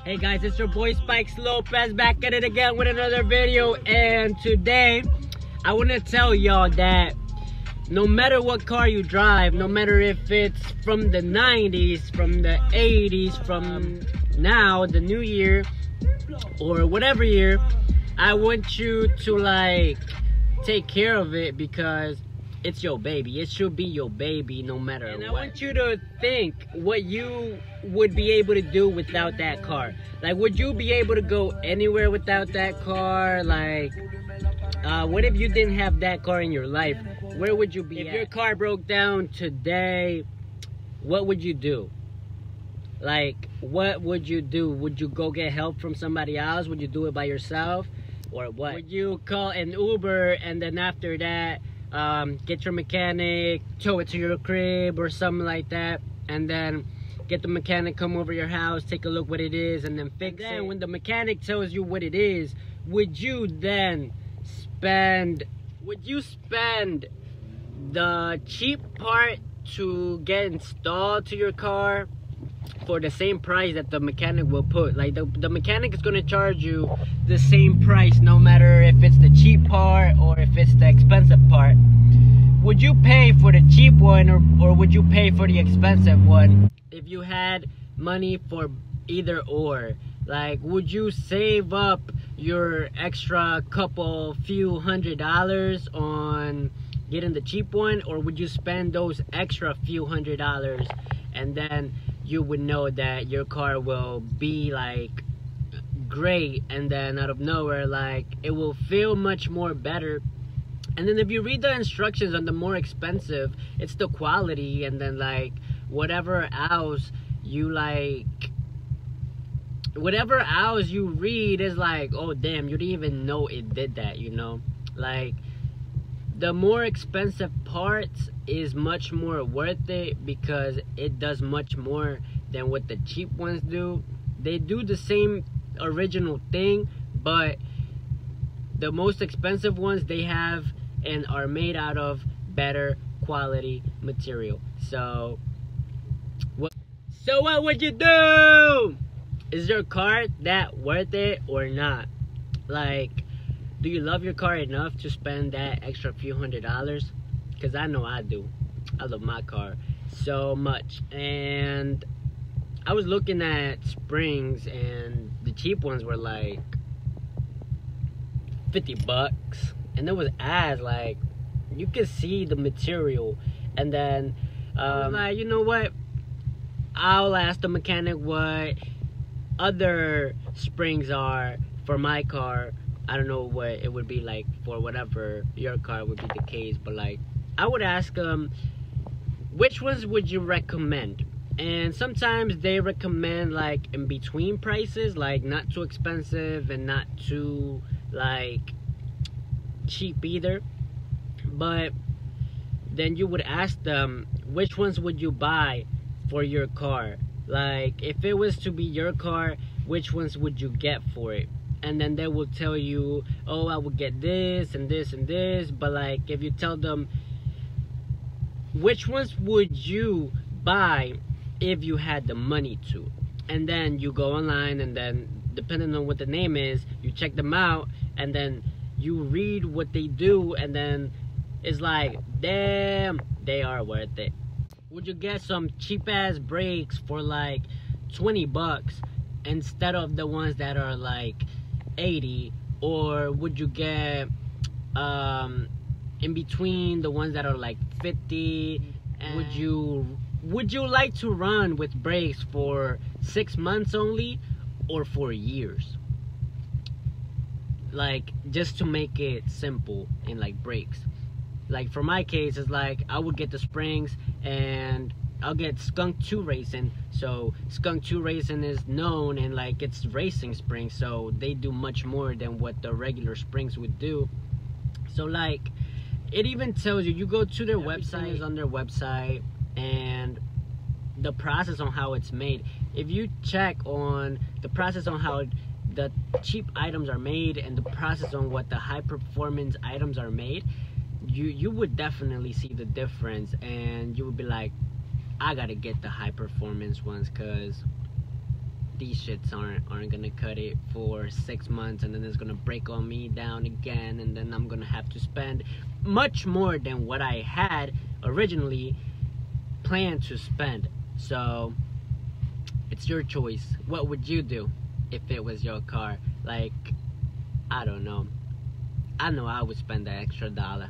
Hey guys, it's your boy Spikes Lopez back at it again with another video, and today I want to tell y'all that no matter what car you drive, no matter if it's from the 90s, from the 80s, from now, the new year, or whatever year, I want you to like take care of it because it's your baby. It should be your baby no matter what. And I want you to think what you would be able to do without that car. Like, would you be able to go anywhere without that car? Like, what if you didn't have that car in your life? Where would you be at? If your car broke down today, what would you do? Like, what would you do? Would you go get help from somebody else? Would you do it by yourself? Or what? Would you call an Uber and then after that, get your mechanic, tow it to your crib or something like that, and then get the mechanic come over your house, take a look what it is, and then fix it? And when the mechanic tells you what it is, would you then spend the cheap part to get installed to your car for the same price that the mechanic will put? Like, the mechanic is going to charge you the same price no matter if it's the cheap part or if it's the expensive part. Would you pay for the cheap one or would you pay for the expensive one if you had money for either or? Like, would you save up your extra few $100s on getting the cheap one, or would you spend those extra few $100s and then you would know that your car will be like great, and then out of nowhere, like, it will feel much more better? And then if you read the instructions on the more expensive, it's the quality, and then like whatever else you read is like, oh damn, you didn't even know it did that, you know? Like, the more expensive parts is much more worth it because it does much more than what the cheap ones do. They do the same original thing, but the most expensive ones they have and are made out of better quality material. So what would you do? Is your car that worth it or not? Like, do you love your car enough to spend that extra few $100s? Because I know I do. I love my car so much. And I was looking at springs and the cheap ones were like $50. And there was ads, like, you could see the material. And then I was like, you know what? I'll ask the mechanic what other springs are for my car. I don't know what it would be like for whatever your car would be the case, but like, I would ask them, which ones would you recommend? And sometimes they recommend like in between prices, like not too expensive and not too like cheap either. But then you would ask them, which ones would you buy for your car? Like, if it was to be your car, which ones would you get for it? And then they will tell you, oh, I would get this and this and this. But like, if you tell them, which ones would you buy if you had the money to? And then you go online, and then depending on what the name is, you check them out, and then you read what they do, and then it's like, damn, they are worth it. Would you get some cheap ass brakes for like $20 instead of the ones that are like 80? Or would you get in between the ones that are like 50? And would you like to run with brakes for 6 months only or for years? Like, just to make it simple in like brakes. Like, for my case, it's like I would get the springs and I'll get Skunk 2 Racing. So Skunk 2 Racing is known, and like, it's racing springs, so they do much more than what the regular springs would do. So like, it even tells you, you go to their website, is on their website, and the process on how it's made. If you check on the process on how the cheap items are made and the process on what the high performance items are made, you would definitely see the difference, and you would be like, I gotta get the high performance ones, because these shits aren't gonna cut it for 6 months, and then it's gonna break on me down again, and then I'm gonna have to spend much more than what I had originally planned to spend. So it's your choice. What would you do if it was your car? Like, I don't know. I know I would spend that extra dollar.